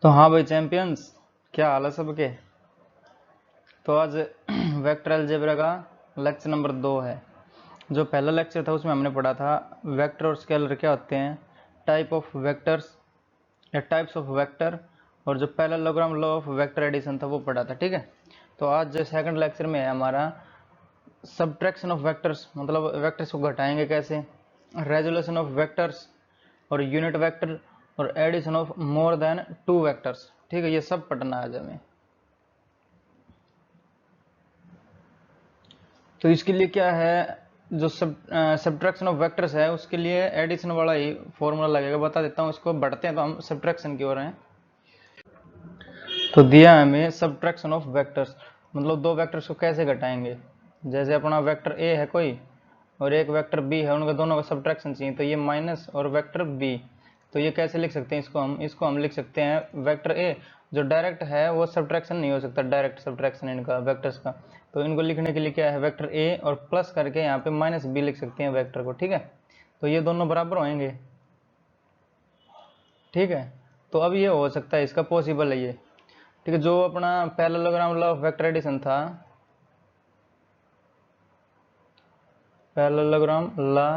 तो हाँ भाई चैंपियंस, क्या हाल है सबके। तो आज वेक्टर अलजेब्रा का लेक्चर नंबर 2 है। जो पहला लेक्चर था उसमें हमने पढ़ा था वेक्टर और स्केलर क्या होते हैं, टाइप ऑफ वेक्टर्स या टाइप्स ऑफ वेक्टर, और जो parallelogram law of vector addition था वो पढ़ा था। ठीक है। तो आज जो सेकंड लेक्चर में है हमारा सब्ट्रैक्शन ऑफ वेक्टर्स, मतलब वेक्टर्स को घटाएंगे कैसे, रेजोल्यूशन ऑफ वेक्टर्स और यूनिट वेक्टर और addition of more than 2 vectors. ठीक है, ये सब पढ़ना आज हमें। तो इसके लिए क्या है, जो सब्ट्रैक्शन ऑफ वेक्टर्स है उसके लिए एडिशन वाला ही फॉर्मूला लगेगा। बता देता हूँ इसको, बढ़ते हैं तो हम सब्ट्रैक्शन की ओर हैं। तो दिया है हमें सब्ट्रैक्शन ऑफ वेक्टर्स, मतलब दो वेक्टर्स को कैसे घटाएंगे। जैसे अपना वेक्टर ए है कोई और एक वेक्टर बी है, उनका दोनों का सब्ट्रैक्शन चाहिए, तो ये माइनस और वेक्टर बी, तो ये कैसे लिख सकते हैं इसको हम लिख सकते हैं वेक्टर ए। जो डायरेक्ट है वो सब्ट्रैक्शन नहीं हो सकता, डायरेक्ट सब्ट्रैक्शन इनका वेक्टर्स का। तो इनको लिखने के लिए क्या है, वेक्टर ए और प्लस करके यहाँ पे माइनस बी लिख सकते हैं वेक्टर को। ठीक है, तो ये दोनों बराबर होंगे। ठीक है, तो अब ये हो सकता है, इसका पॉसिबल है ये। ठीक है, जो अपना parallelogram law of vector addition था, parallelogram law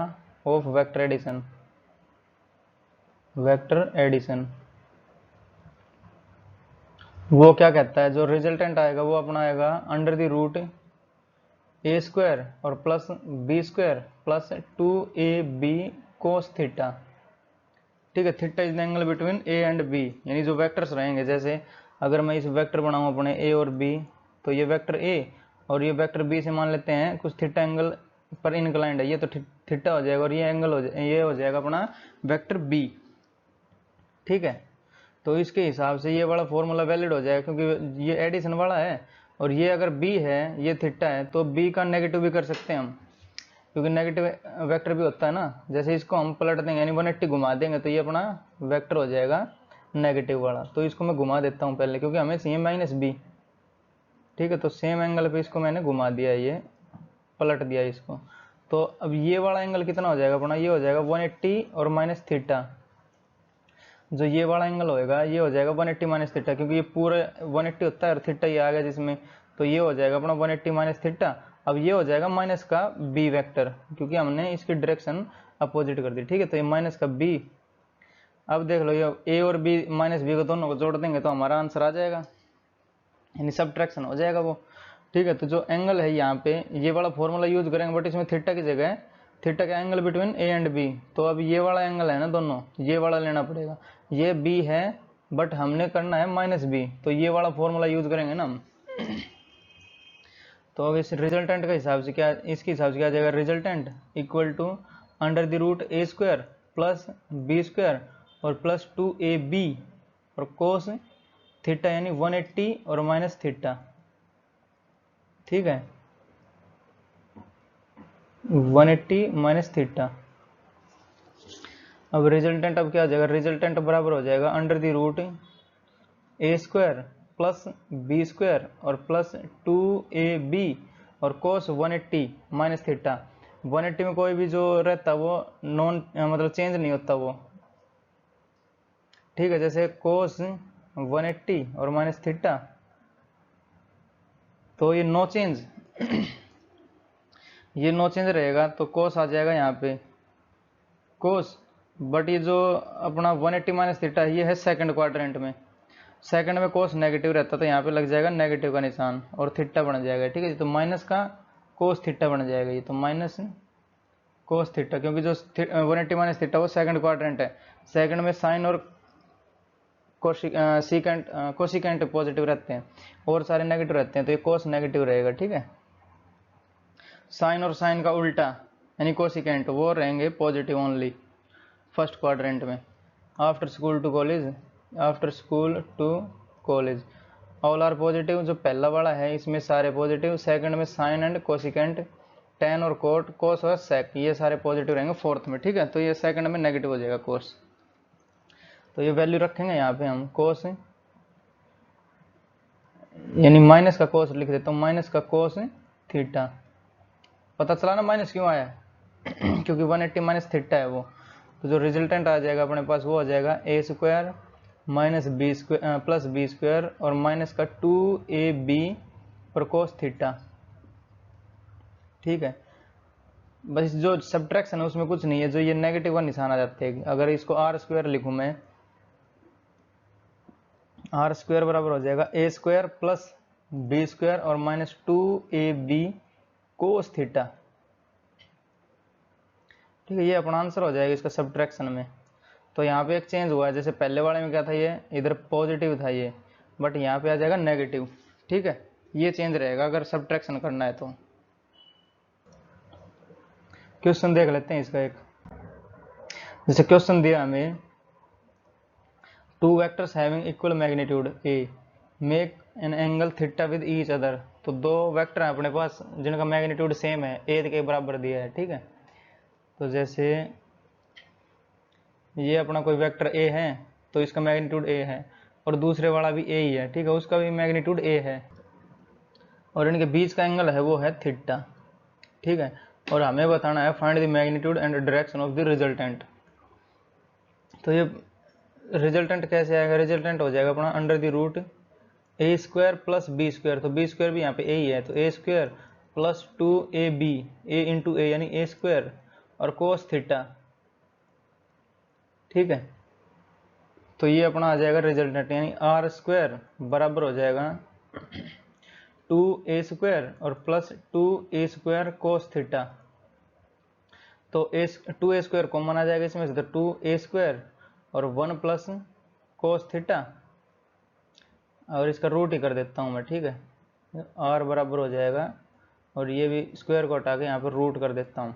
of vector addition, वो क्या कहता है, जो रिजल्टेंट आएगा वो अपना आएगा under the root A square और plus B square plus 2ab cos theta. ठीक है, theta is the angle between A and B, यानी जो वेक्टर्स रहेंगे, जैसे अगर मैं इस वेक्टर बनाऊं अपने ए और बी, तो ये वेक्टर ए और ये वेक्टर बी से मान लेते हैं कुछ थीटा एंगल पर इनक्लाइंड है, ये तो थीटा हो जाएगा और ये एंगल ये हो जाएगा अपना वेक्टर बी। ठीक है, तो इसके हिसाब से ये वाला फॉर्मूला वैलिड हो जाएगा, क्योंकि ये एडिशन वाला है और ये अगर b है, ये थीटा है, तो b का नेगेटिव भी कर सकते हैं हम, क्योंकि नेगेटिव वेक्टर भी होता है ना। जैसे इसको हम पलट देंगे यानी 180 घुमा देंगे तो ये अपना वेक्टर हो जाएगा नेगेटिव वाला। तो इसको मैं घुमा देता हूँ पहले, क्योंकि हमें चाहिए माइनस बी। ठीक है, तो सेम एंगल पे इसको मैंने घुमा दिया, ये पलट दिया इसको। तो अब ये वाला एंगल कितना हो जाएगा अपना, ये हो जाएगा 180 और माइनस थीटा। जो ये वाला एंगल होएगा ये हो जाएगा 180 माइनस थीटा, क्योंकि ये पूरा 180 होता है और थीटा ये आ गया जिसमें, तो ये हो जाएगा अपना 180 माइनस थीटा। अब ये हो जाएगा माइनस का बी वेक्टर, क्योंकि हमने इसकी डायरेक्शन अपोजिट कर दी। ठीक है, तो ये माइनस का बी। अब देख लो, ये ए और बी माइनस बी को दोनों को जोड़ देंगे तो हमारा आंसर आ जाएगा, यानी सब्ट्रैक्शन हो जाएगा वो। ठीक है, तो जो एंगल है यहाँ पे ये वाला फॉर्मूला यूज करेंगे, बट इसमें थीटा की जगह थीटा का angle between A and B. तो अब ये वाला एंगल है ना, दोनों ये वाला लेना पड़ेगा। ये बी है बट हमने करना है माइनस बी, तो ये वाला फॉर्मूला यूज करेंगे ना हम। तो अब इस रिजल्टेंट का हिसाब से क्या, इसके हिसाब से क्या आ जाएगा, resultant equal to under the root A square plus B square और प्लस 2ab और कोस थीटा, यानी 180 और माइनस थीटा। ठीक है, 180 माइनस थीटा। अब रिजल्टेंट अब क्या हो जाएगा, रिजल्टेंट बराबर हो जाएगा under the root A square plus B square और प्लस 2ab और कोस 180 माइनस थीटा। 180 में कोई भी जो रहता वो नॉन, मतलब चेंज नहीं होता वो। ठीक है, जैसे कोस 180 और माइनस थीटा, तो ये नो चेंज ये नो चेंज रहेगा, तो कोस आ जाएगा यहाँ पे कोस। बट ये जो अपना 180 माइनस थीटा ये है सेकंड क्वाड्रेंट में, सेकंड में कोस नेगेटिव रहता तो यहाँ पे लग जाएगा नेगेटिव का निशान और थीटा बन जाएगा। ठीक है, तो माइनस का कोस थीटा बन जाएगा, ये तो माइनस कोस थीटा, क्योंकि जो 180 माइनस थीटा वो सेकंड क्वाड्रेंट है, सेकंड में साइन और कोसिकेंट पॉजिटिव रहते हैं और सारे नेगेटिव रहते हैं, तो ये कोस नेगेटिव रहेगा। ठीक है, साइन और साइन का उल्टा यानी कोसिकेंट वो रहेंगे पॉजिटिव ओनली फर्स्ट क्वाड्रेंट में। After school to college, after school to college all are positive, जो पहला वाला है इसमें सारे पॉजिटिव। सेकंड में साइन एंड कोसिकेंट, टेन और कोट, कोस और सेक, ये सारे पॉजिटिव रहेंगे फोर्थ में। ठीक है, तो ये सेकंड में नेगेटिव हो जाएगा कोस, तो ये वैल्यू रखेंगे यहाँ पे हम कोस, यानी माइनस का कोस लिख देता हूँ, माइनस का कोस थीटा। पता चला ना माइनस क्यों आया क्योंकि 180 माइनस थीटा है वो। तो जो रिजल्टेंट आ जाएगा अपने पास वो हो जाएगा A square minus B square plus B square और माइनस का 2ab और कोस थीटा। ठीक है, बस जो सब्ट्रैक्शन है उसमें कुछ नहीं है, जो ये नेगेटिव का निशान आ जाते हैं। अगर इसको आर स्क्वायर लिखूं मैं, आर स्क्वायर बराबर हो जाएगा A square plus B square और माइनस 2ab कोस थीटा। ठीक है, ये अपना आंसर हो जाएगा इसका सब्ट्रैक्शन में। तो यहाँ पे एक चेंज हुआ है, जैसे पहले वाले में क्या था, ये इधर पॉजिटिव था ये, बट यहाँ पे आ जाएगा नेगेटिव। ठीक है, ये चेंज रहेगा अगर सब्ट्रैक्शन करना है तो। क्वेश्चन देख लेते हैं इसका एक। जैसे क्वेश्चन दिया हमें, two vectors having equal magnitude A make an angle theta with each other. तो दो वेक्टर हैं अपने पास जिनका मैग्नीट्यूड सेम है, ए के बराबर दिया है। ठीक है, तो जैसे ये अपना कोई वेक्टर ए है तो इसका मैग्नीट्यूड ए है, और दूसरे वाला भी ए ही है। ठीक है, उसका भी मैग्नीट्यूड ए है, और इनके बीच का एंगल है वो है थीटा। ठीक है, और हमें बताना है find the magnitude and direction of the resultant. तो ये रिजल्टेंट कैसे आएगा, रिजल्टेंट हो जाएगा अपना under the root A square plus B square. तो बी स्क्वायर भी यहाँ पे ए ही है, तो A square plus 2ab, A into A यानी ए स्क्वायर और कोस थीटा। ठीक है, तो ये अपना आ जाएगा रिजल्टेंट, यानी आर स्क्वायर बराबर हो जाएगा 2a स्क्वायर और प्लस 2a स्क्वायर कोस थीटा। तो 2a स्क्वायर कॉमन आ जाएगा इसमें से, तो 2a स्क्वायर और 1 प्लस कोस थीटा, और इसका रूट ही कर देता हूँ मैं। ठीक है, r बराबर हो जाएगा, और ये भी स्क्वायर को हटा के यहाँ पर रूट कर देता हूँ।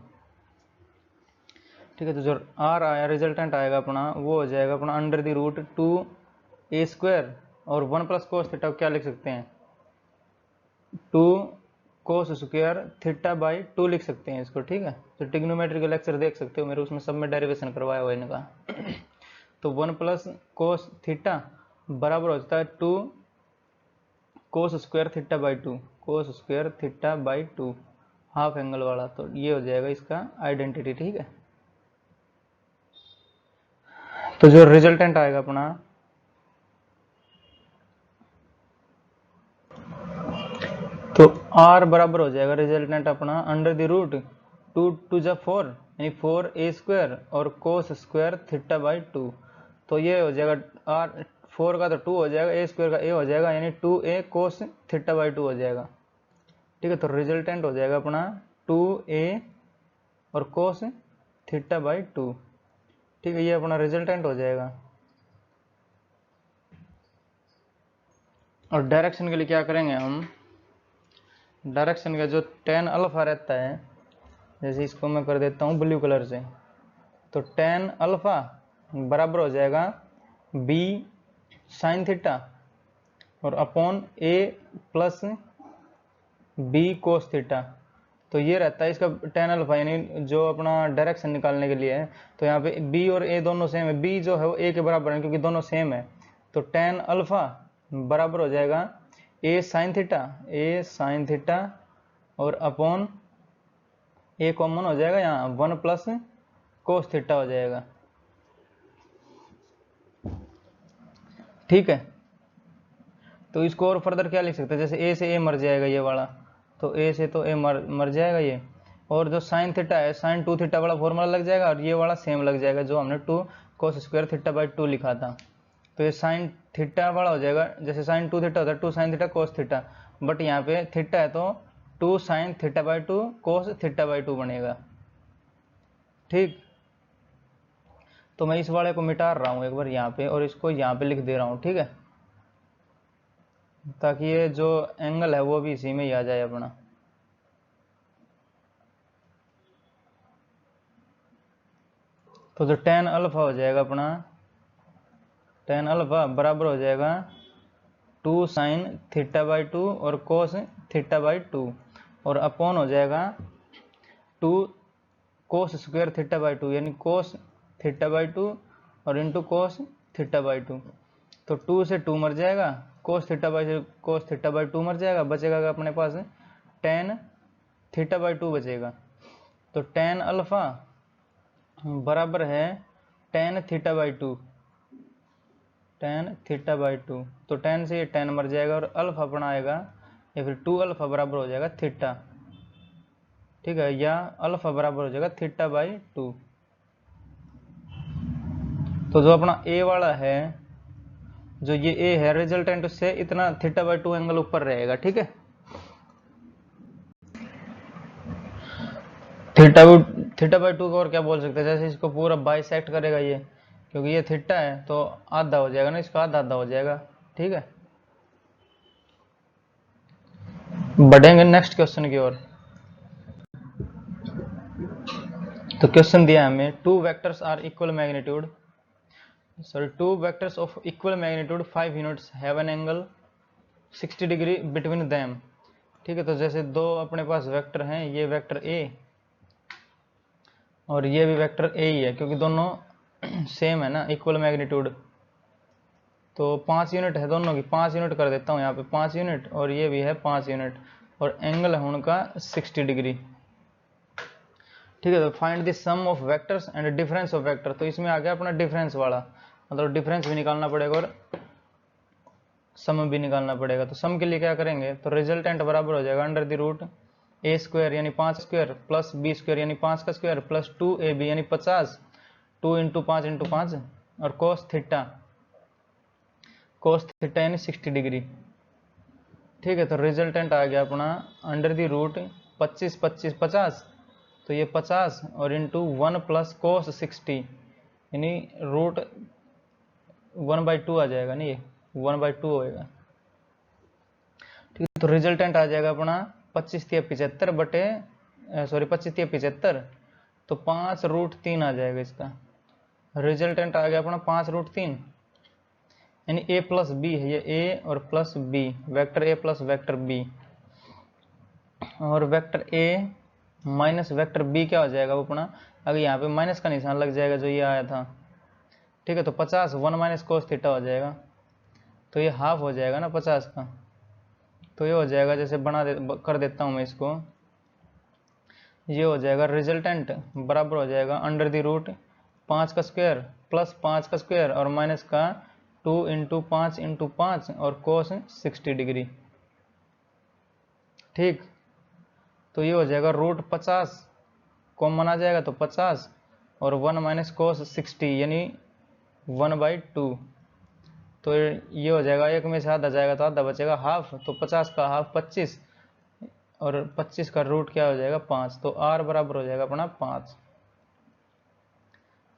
ठीक है, तो जो r आया रिजल्टेंट आएगा अपना, वो हो जाएगा अपना under the root 2a square और 1 प्लस कोस थीटा क्या लिख सकते हैं, 2 कोस स्क्वायर थीटा बाई 2 लिख सकते हैं इसको। ठीक है, तो ट्रिग्नोमेट्री का लेक्चर देख सकते हो मेरे, उसमें सब में डेरिवेशन करवाया हुआ है इनका। तो 1 प्लस कोस थीटा बराबर हो जाता है 2 कोस square theta by 2, cos square theta by 2 half angle वाला। तो ये हो जाएगा इसका आइडेंटिटी। ठीक है, तो जो रिजल्टेंट आएगा अपना, तो r बराबर हो जाएगा रिजल्टेंट अपना अंडर द रूट 2 टू जा 4 यानी 4a स्क्वायर और कोस स्क्वायर थीटा बाई 2। तो ये हो जाएगा r 4 का तो 2 हो जाएगा, a स्क्वायर का a हो जाएगा, यानी 2a कोस थीटा बाई 2 हो जाएगा। ठीक है, तो रिजल्टेंट हो जाएगा अपना 2a और कोस थीटा बाई 2। ठीक है, ये अपना रिजल्टेंट हो जाएगा। और डायरेक्शन के लिए क्या करेंगे हम, डायरेक्शन का जो tan अल्फा रहता है, जैसे इसको मैं कर देता हूँ ब्लू कलर से, तो tan अल्फा बराबर हो जाएगा b साइन थीटा और upon a plus b cos theta. तो ये रहता है इसका tan अल्फा, यानी जो अपना डायरेक्शन निकालने के लिए है। तो यहाँ पे b और a दोनों सेम है, b जो है वो a के बराबर है क्योंकि दोनों सेम है। तो tan अल्फा बराबर हो जाएगा a साइन थीटा और अपॉन a कॉमन हो जाएगा, यहाँ 1 प्लस कोस थीटा हो जाएगा। ठीक है, तो इसको और फर्दर क्या लिख सकते हैं, जैसे a से a मर जाएगा ये वाला, तो a से तो a मर जाएगा ये, और जो साइन थीटा है साइन 2 थीटा वाला फॉर्मूला लग जाएगा, और ये वाला सेम लग जाएगा जो हमने 2 कोस स्क्वायर थीटा बाई 2 लिखा था। तो ये साइन थीटा वाला हो जाएगा, जैसे साइन 2 थीटा होता है 2 sine theta cos theta, but यहाँ पे थीटा है तो 2 sine theta by 2 cos theta by 2 बनेगा। ठीक, तो मैं इस वाले को मिटा रहा हूँ एक बार यहाँ पे, और इसको यहाँ पे लिख दे रहा हूँ। ठीक है, ताकि ये जो एंगल है वो भी इसी में ही आ जाए अपना। तो जो tan अल्फा हो जाएगा अपना, tan अल्फा बराबर हो जाएगा 2 साइन थीटा बाई 2 और कोस थीटा बाई 2, और अपॉन हो जाएगा 2 कोस स्क्वायर थीटा बाई 2 यानी कोस थीटा बाई 2 और इंटू कोस थीटा बाई 2। तो 2 से 2 मर जाएगा, कोस थीटा बाई 2 मर जाएगा, बचेगा अपने पास tan थीटा बाई 2 बचेगा। तो tan अल्फा बराबर है tan theta by 2, tan theta by 2, तो टेन से ये टेन मर जाएगा और अल्फा अपना आएगा या फिर 2 अल्फा बराबर हो जाएगा थीटा, ठीक है, या अल्फा बराबर हो जाएगा थीटा बाई 2। तो जो अपना ए वाला है, जो ये ए है रिजल्टेंट, उससे इतना थीटा बाई 2 एंगल ऊपर रहेगा, ठीक है। थीटा बाई 2 को और क्या बोल सकते हैं, जैसे इसको पूरा बाइसेक्ट करेगा ये, क्योंकि ये थीटा है तो आधा हो जाएगा ना, इसका आधा आधा हो जाएगा, ठीक है। बढ़ेंगे नेक्स्ट क्वेश्चन की ओर। तो क्वेश्चन दिया हमें, two vectors are equal magnitude, sorry two vectors of equal magnitude 5 units have an angle 60 degree between them, ठीक है। तो जैसे दो अपने पास वेक्टर हैं, ये वेक्टर ए और ये भी वेक्टर ए ही है, क्योंकि दोनों सेम है ना, इक्वल मैग्नीट्यूड। तो 5 यूनिट है दोनों की, 5 यूनिट कर देता हूँ यहाँ पे 5 यूनिट, और ये भी है 5 यूनिट, और एंगल है उनका 60 डिग्री, ठीक है। तो find the sum of vectors and difference of vector, तो इसमें आ गया अपना डिफरेंस वाला, मतलब डिफरेंस भी निकालना पड़ेगा और सम भी निकालना पड़ेगा। तो सम के लिए क्या करेंगे, तो रिजल्टेंट बराबर हो जाएगा under the root A square यानी 5 स्क्वायर प्लस बी स्क्वायर यानी 5 का स्क्वायर प्लस 2ab यानी 50, 2 इंटू 5 इंटू 5, और कोस थीटा यानी 60 डिग्री, ठीक है। तो रिजल्टेंट आ गया अपना अंडर द रूट 25 25 50, तो ये 50 और इंटू 1 प्लस कोस 60 यानी रूट 1/2 आ जाएगा ना, ये 1/2 होएगा, ठीक है। तो रिजल्टेंट आ जाएगा अपना 25 तिया 75 बटे, सॉरी 25 तिया 75, तो 5 रूट 3 आ जाएगा इसका। रिजल्टेंट आ गया अपना 5 रूट 3, यानी ए प्लस बी है, ये ए और plus B, vector A plus vector B, और vector A minus vector B क्या हो जाएगा वो अपना, अगर यहाँ पे माइनस का निशान लग जाएगा जो ये आया था, ठीक है। तो 50 1 माइनस कोस थीटा हो जाएगा, तो ये हाफ हो जाएगा ना 50 का, तो ये हो जाएगा, जैसे कर देता हूँ मैं इसको, ये हो जाएगा रिजल्टेंट बराबर हो जाएगा अंडर द रूट 5 का स्क्वायर प्लस 5 का स्क्वायर और माइनस का 2 इंटू 5 इंटू 5 और कोस 60 डिग्री, ठीक। तो ये हो जाएगा रूट 50 कॉमन आ जाएगा, तो 50 और 1 माइनस कोस 60 यानी 1/2, तो ये हो जाएगा, एक में से आधा जाएगा तो आधा बचेगा हाफ, तो 50 का हाफ 25 और 25 का रूट क्या हो जाएगा 5, तो r बराबर हो जाएगा अपना 5,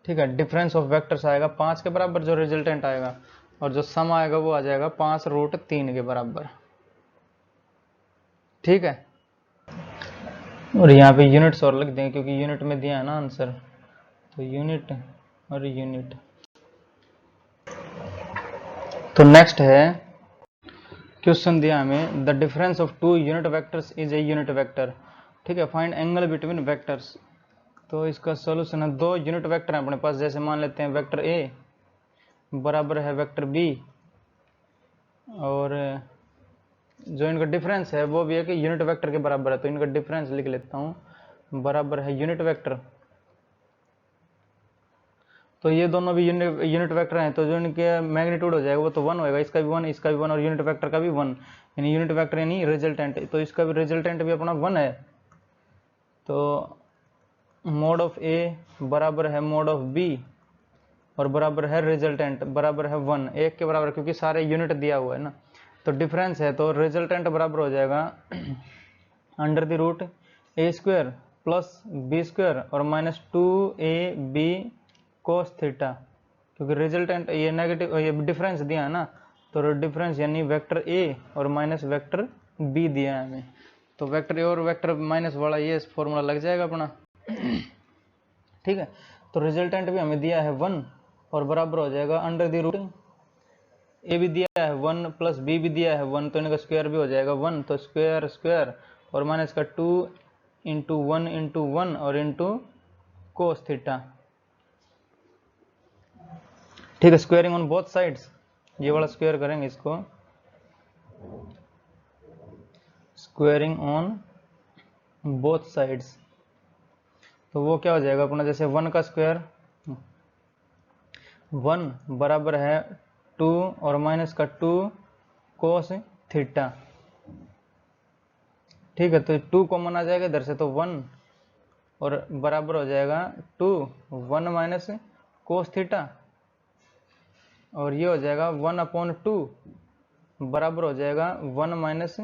ठीक है। डिफरेंस ऑफ वेक्टर्स आएगा 5 के बराबर जो रिजल्टेंट आएगा, और जो सम आएगा वो आ जाएगा 5 रूट 3 के बराबर, ठीक है। और यहाँ पे यूनिट्स और लिख देंगे क्योंकि यूनिट में दिया है ना आंसर, तो यूनिट और यूनिट। तो नेक्स्ट है क्वेश्चन दिया हमें, the difference of two unit vectors is a unit vector, ठीक है। फाइंड एंगल बिटवीन वेक्टर्स, तो इसका सॉल्यूशन है, दो यूनिट वेक्टर हैं अपने पास, जैसे मान लेते हैं वेक्टर ए बराबर है वेक्टर बी, और जो इनका डिफरेंस है वो भी है कि यूनिट वेक्टर के बराबर है, तो इनका डिफरेंस लिख लेता हूँ, बराबर है यूनिट वेक्टर। तो ये दोनों भी यूनिट वेक्टर हैं, तो जो इनके मैग्नीट्यूड हो जाएगा वो तो 1 होएगा, इसका भी 1 इसका भी 1 और यूनिट वेक्टर का भी 1, यानी यूनिट वेक्टर यानी रिजल्टेंट, तो इसका भी रिजल्टेंट भी अपना 1 है। तो मोड ऑफ ए बराबर है मोड ऑफ बी और बराबर है रिजल्टेंट बराबर है 1, एक के बराबर, क्योंकि सारे यूनिट दिया हुआ है ना। तो डिफरेंस है, तो रिजल्टेंट बराबर हो जाएगा under the root A square plus B square और माइनस 2ab कोस थीटा, क्योंकि रिजल्टेंट ये नेगेटिव, ये डिफरेंस दिया है ना, तो डिफरेंस यानी वेक्टर ए और माइनस वेक्टर बी दिया है हमें, तो वेक्टर ए और वेक्टर माइनस वाला ये फॉर्मूला लग जाएगा अपना, ठीक है। तो रिजल्टेंट भी हमें दिया है 1 और बराबर हो जाएगा अंडर द रूट ए भी दिया है 1 प्लस बी भी दिया है 1, तो इनका स्क्वायर भी हो जाएगा 1, तो स्क्वायर स्क्वायर और माइनस का 2 इंटू 1 इंटू 1 और इंटू कोस थीटा, ठीक है। स्क्वायरिंग ऑन बोथ साइड्स, ये वाला स्क्वायर करेंगे इसको, स्क्वायरिंग ऑन बोथ साइड्स, तो वो क्या हो जाएगा अपना, जैसे 1 का स्क्वायर 1 बराबर है 2 और माइनस का 2 कोस थीटा। ठीक है, तो 2 कॉमन आ जाएगा इधर से, तो 1 और बराबर हो जाएगा 2 1 माइनस कोस थीटा, और ये हो जाएगा 1/2 बराबर हो जाएगा 1 माइनस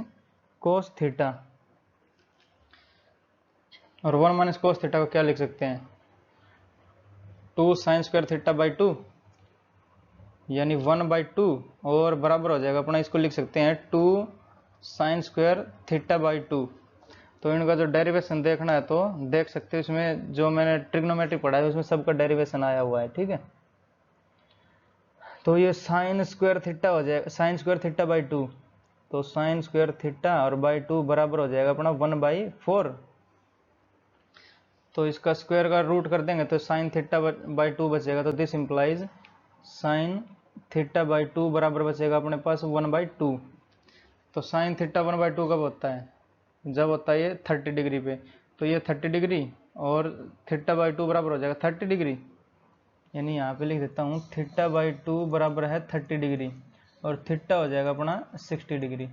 कोस थीटा। और 1 माइनस कोस थीटा को क्या लिख सकते हैं, 2 साइन स्क्वायर थीटा बाई 2 यानी 1/2, और बराबर हो जाएगा अपना, इसको लिख सकते हैं 2 साइन स्क्वायर थीटा बाई 2। तो इनका जो डेरिवेशन देखना है तो देख सकते हो, इसमें जो मैंने ट्रिग्नोमेट्री पढ़ा है उसमें सबका डेरिवेशन आया हुआ है। ठीक है, तो ये साइन स्क्वायर थीटा हो जाएगा, साइन स्क्वायर थीटा बाई 2, तो साइन स्क्वायर थीटा और बाई 2 बराबर हो जाएगा अपना 1/4। तो इसका स्क्वायर का रूट कर देंगे तो साइन थीटा बाई 2 बचेगा, तो this implies sine theta by 2 बराबर बचेगा अपने पास 1/2। तो साइन थीटा 1/2 कब होता है, जब होता है ये 30 डिग्री पे, तो ये 30 डिग्री और थीटा बाई 2 बराबर हो जाएगा 30 डिग्री, यानी यहाँ पे लिख देता हूँ थीटा बाई 2 बराबर है 30 डिग्री, और थीटा हो जाएगा अपना 60 डिग्री।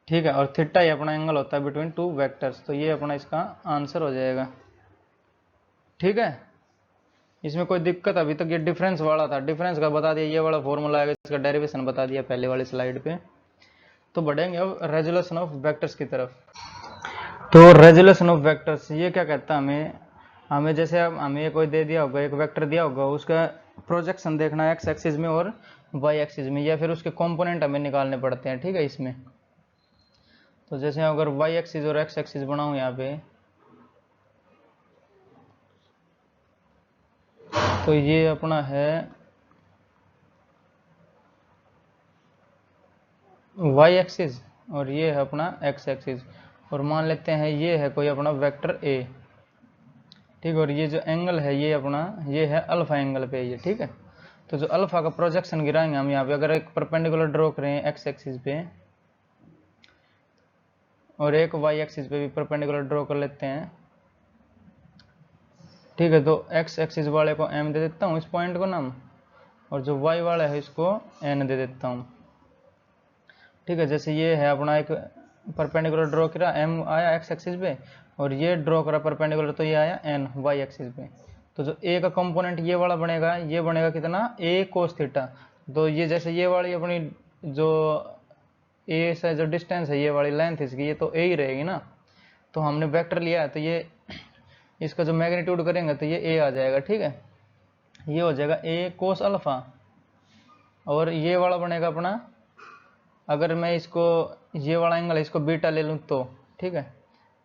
ठीक है, और थीटा ही अपना एंगल होता है बिटवीन टू वेक्टर्स, तो ये अपना इसका आंसर हो जाएगा। ठीक है, इसमें कोई दिक्कत, अभी तक ये डिफरेंस वाला था, डिफरेंस का बता दिया, ये वाला फॉर्मूला है, इसका डेरिवेशन बता दिया पहले वाली स्लाइड पे। तो बढ़ेंगे अब रेजोल्यूशन ऑफ वेक्टर्स की तरफ। तो रेजोल्यूशन ऑफ वेक्टर्स ये क्या कहता है, हमें जैसे हमें कोई दे दिया होगा, एक वेक्टर दिया होगा, उसका प्रोजेक्शन देखना है एक्स एक्सिस में और वाई एक्सिस में, या फिर उसके कंपोनेंट हमें निकालने पड़ते हैं। ठीक है, इसमें तो जैसे अगर वाई एक्सिस और एक्स एक्सिस बनाऊं यहाँ पे, तो ये अपना है वाई एक्सिस और ये है अपना एक्स एक्सिस, और मान लेते हैं ये है कोई अपना वेक्टर ए। ठीक है, और ये जो एंगल है ये अपना ये है अल्फा एंगल पे ये। ठीक है, तो जो अल्फा का प्रोजेक्शन गिराएंगे हम यहाँ पे, अगर एक परपेंडिकुलर ड्रॉ करें एक्स एक्सिस पे और एक वाई एक्सिस पे भी परपेंडिकुलर ड्रॉ कर लेते हैं। ठीक है, तो एक्स एक्सिस वाले को एम दे देता हूँ इस पॉइंट को नाम, और जो वाई वाला है इसको एन दे देता हूँ। ठीक है, जैसे ये है अपना एक परपेंडिकुलर ड्रॉ करा, एम आया एक्स एक्सिस पे, और ये ड्रॉ करा परपेंडिकुलर, तो ये आया एन वाई एक्सिस पे। तो जो ए का कंपोनेंट ये वाला बनेगा, ये बनेगा कितना, ए कोस थीटा। तो ये जैसे ये वाली अपनी जो ए से जो डिस्टेंस है, ये वाली लेंथ इसकी, ये तो ए ही रहेगी ना। तो हमने वेक्टर लिया है, तो ये इसका जो मैग्नीट्यूड करेंगे तो ये ए आ जाएगा। ठीक है, ये हो जाएगा ए कोस अल्फा, और ये वाला बनेगा अपना, अगर मैं इसको ये वाला एंगल इसको बीटा ले लूँ तो, ठीक है,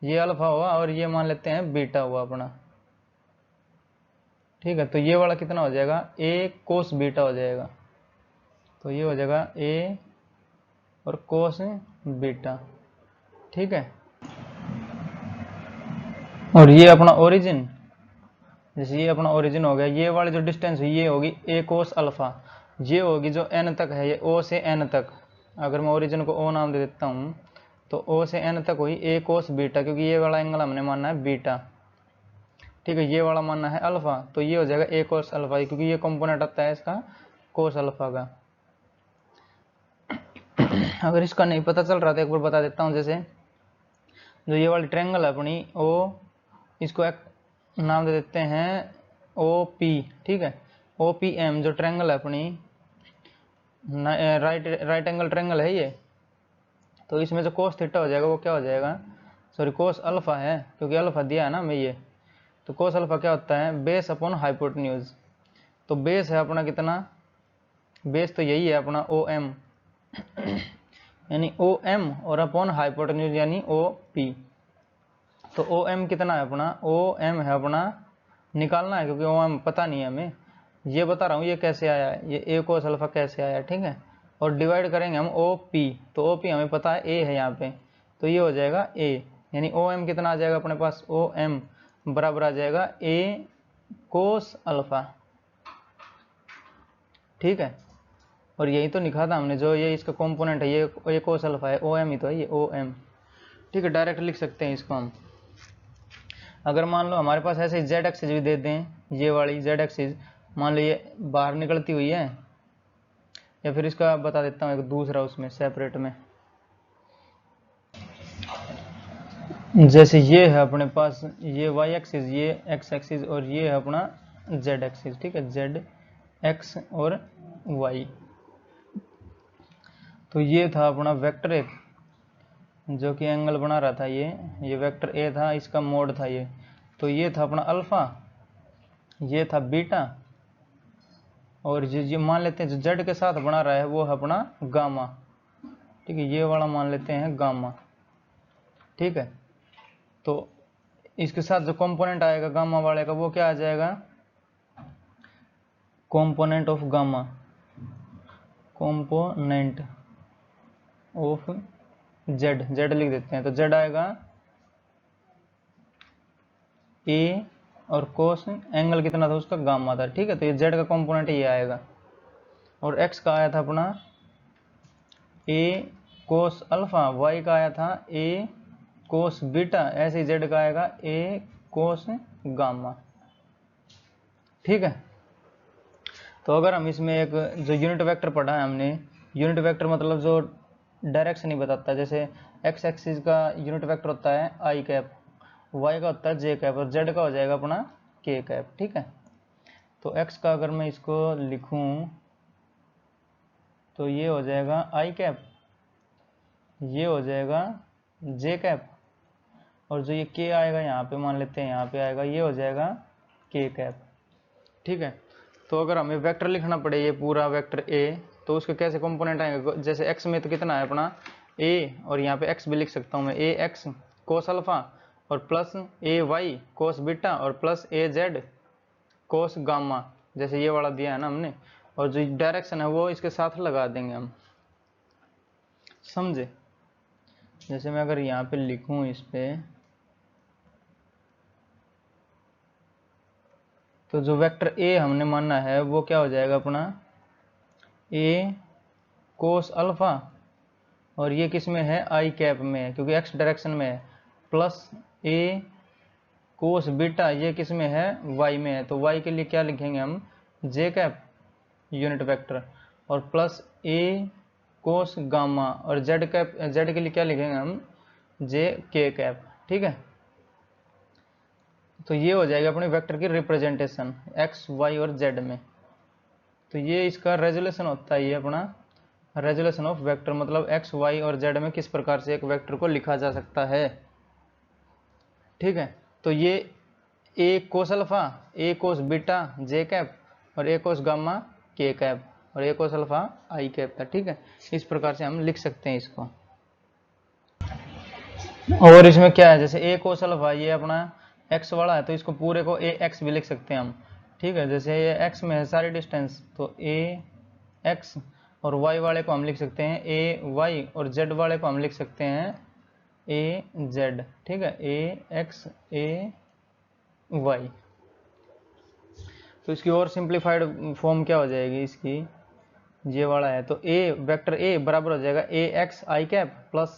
ये अल्फा हुआ और ये मान लेते हैं बीटा हुआ अपना। ठीक है, तो ये वाला कितना हो जाएगा, ए कोस बीटा हो जाएगा, तो ये हो जाएगा ए और कोस बीटा। ठीक है, और ये अपना ओरिजिन, जैसे ये अपना ओरिजिन हो गया, ये वाली जो डिस्टेंस है ये होगी ए कोस अल्फा, ये होगी जो एन तक है, ये ओ से एन तक, अगर मैं ओरिजिन को ओ नाम दे देता हूँ, तो ओ से एन तक हुई ए कोस बीटा, क्योंकि ये वाला एंगल हमने मानना है बीटा। ठीक है, ये वाला मानना है अल्फा, तो ये हो जाएगा ए कोस अल्फा, क्योंकि ये कंपोनेंट आता है इसका कोस अल्फा का। अगर इसका नहीं पता चल रहा तो एक बार बता देता हूँ, जैसे जो ये वाली ट्रायंगल है अपनी ओ, इसको एक नाम दे देते हैं ओ पी। ठीक है, ओ पी एम जो ट्रायंगल है अपनी, राइट एंगल ट्रायंगल है ये, तो इसमें जो कोस थीटा हो जाएगा वो क्या हो जाएगा, सॉरी कोस अल्फा है, क्योंकि अल्फा दिया है ना मैं ये, तो कोस अल्फा क्या होता है, बेस अपॉन हाइपोटेन्यूज। तो बेस है अपना कितना, बेस तो यही है अपना ओ एम, यानी ओ एम, और अपॉन हाइपोटेन्यूज यानी ओ पी। तो ओ एम कितना है अपना, ओ एम है अपना निकालना है, क्योंकि ओ एम पता नहीं है हमें, ये बता रहा हूँ ये कैसे आया है, ये ए कोस अल्फा कैसे आया है। ठीक है, और डिवाइड करेंगे हम ओ पी, तो ओ पी हमें पता है ए है यहाँ पे, तो ये हो जाएगा ए, यानी ओ एम कितना आ जाएगा अपने पास, ओ एम बराबर आ जाएगा ए कोस अल्फा। ठीक है, और यही तो लिखा था हमने, जो ये इसका कंपोनेंट है ये ए कोस अल्फा है, ओ एम ही तो है ये ओ एम। ठीक है, डायरेक्ट लिख सकते हैं इसको हम। अगर मान लो हमारे पास ऐसे जेड एक्सिस भी दे दें, ये वाली जेड एक्सिस, मान लो ये बाहर निकलती हुई है, या फिर इसका बता देता हूँ एक दूसरा उसमें सेपरेट में। जैसे ये है अपने पास ये y एक्सिस, ये x एक्सिस, और ये है अपना z एक्सिस, ठीक है, z x और y। तो ये था अपना वेक्टर एक जो कि एंगल बना रहा था, ये वेक्टर ए था, इसका मोड था ये। तो ये था अपना अल्फा, ये था बीटा, और ये मान लेते हैं जो जेड के साथ बना रहा है वो है अपना गामा, ठीक है, ये वाला मान लेते हैं गामा, ठीक है। तो इसके साथ जो कंपोनेंट आएगा गामा वाले का वो क्या आ जाएगा, component of gamma, component of Z, Z लिख देते हैं। तो जेड आएगा ए और कोस एंगल कितना था उसका गामा था, ठीक है। तो ये जेड का कंपोनेंट ये आएगा, और एक्स का आया था अपना ए कोस अल्फा, वाई का आया था ए कोस बीटा, ऐसे ही जेड का आएगा ए कोस गामा, ठीक है। तो अगर हम इसमें एक जो यूनिट वेक्टर पढ़ा है हमने, यूनिट वेक्टर मतलब जो डायरेक्शन ही बताता है, जैसे एक्स एक्सिस का यूनिट वेक्टर होता है आई कैप, वाई का होता है जे कैप, और जेड का हो जाएगा अपना के कैप, ठीक है। तो एक्स का अगर मैं इसको लिखूं तो ये हो जाएगा आई कैप, ये हो जाएगा जे कैप, और जो ये के आएगा यहाँ पे मान लेते हैं यहाँ पे आएगा, ये हो जाएगा के कैप, ठीक है। तो अगर हमें वेक्टर लिखना पड़े ये पूरा वेक्टर ए, तो उसके कैसे कंपोनेंट आएंगे, जैसे एक्स में तो कितना है अपना ए, और यहाँ पे एक्स भी लिख सकता हूँ मैं, ए एक्स कोस अल्फा और plus A Y cos beta और प्लस ए जेड कोस गामा, जैसे ये वाला दिया है ना हमने, और जो डायरेक्शन है वो इसके साथ लगा देंगे हम, समझे। जैसे मैं अगर यहाँ पे लिखूं इस पे, तो जो वेक्टर ए हमने माना है वो क्या हो जाएगा अपना ए कोस अल्फा, और ये किस में है आई कैप में है क्योंकि एक्स डायरेक्शन में है, प्लस ए कोस बीटा ये किस में है वाई में है, तो वाई के लिए क्या लिखेंगे हम जे कैप यूनिट वेक्टर, और प्लस ए कोस गामा, और जेड कैप, जेड के लिए क्या लिखेंगे हम जे के कैप, ठीक है। तो ये हो जाएगा अपने वेक्टर की रिप्रेजेंटेशन एक्स वाई और जेड में। तो ये इसका रेजोल्यूशन होता है, ये अपना रेजोल्यूशन ऑफ वेक्टर, मतलब एक्स वाई और जेड में किस प्रकार से एक वेक्टर को लिखा जा सकता है, ठीक है। तो ये ए कोस अल्फा, ए कोस बीटा जे कैप, और ए कोस गामा के कैप, और ए कोस अल्फा आई कैप था, ठीक है। इस प्रकार से हम लिख सकते हैं इसको। और इसमें क्या है, जैसे ए कोस अल्फा ये अपना एक्स वाला है, तो इसको पूरे को ए एक्स भी लिख सकते हैं हम, ठीक है। जैसे ये एक्स में है सारी डिस्टेंस, तो ए एक्स, और वाई वाले को हम लिख सकते हैं ए वाई, और जेड वाले को हम लिख सकते हैं ए जेड, ठीक है, ए एक्स ए वाई। तो इसकी और सिंप्लीफाइड फॉर्म क्या हो जाएगी इसकी, ये वाला है, तो ए वेक्टर ए बराबर हो जाएगा ए x I cap plus